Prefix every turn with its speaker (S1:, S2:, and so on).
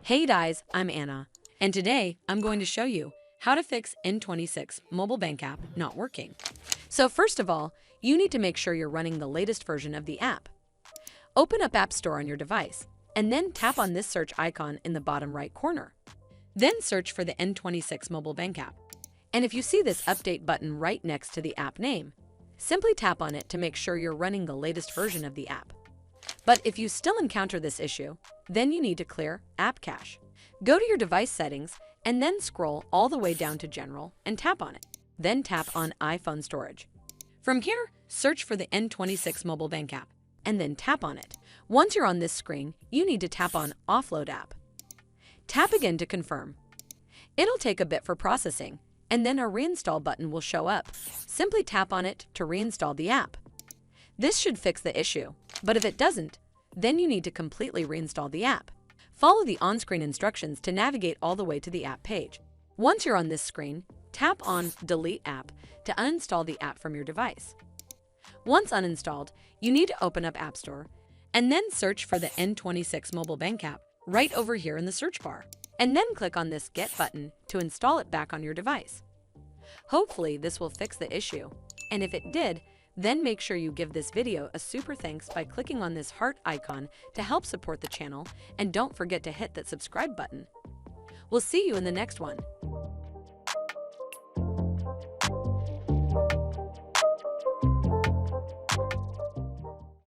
S1: Hey guys, I'm Anna, and today I'm going to show you how to fix N26 mobile bank app not working. So first of all, you need to make sure you're running the latest version of the app. Open up App Store on your device, and then tap on this search icon in the bottom right corner. Then search for the N26 mobile bank app. And if you see this update button right next to the app name, simply tap on it to make sure you're running the latest version of the app. But if you still encounter this issue, then you need to clear App Cache. Go to your device settings and then scroll all the way down to General and tap on it. Then tap on iPhone Storage. From here, search for the N26 mobile bank app and then tap on it. Once you're on this screen, you need to tap on Offload App. Tap again to confirm. It'll take a bit for processing, and then a reinstall button will show up. Simply tap on it to reinstall the app. This should fix the issue, but if it doesn't, then you need to completely reinstall the app. Follow the on-screen instructions to navigate all the way to the app page. Once you're on this screen, tap on Delete App to uninstall the app from your device. Once uninstalled, you need to open up App Store and then search for the N26 mobile bank app right over here in the search bar, and then click on this Get button to install it back on your device. Hopefully this will fix the issue, and if it did, then make sure you give this video a super thanks by clicking on this heart icon to help support the channel, and don't forget to hit that subscribe button. We'll see you in the next one.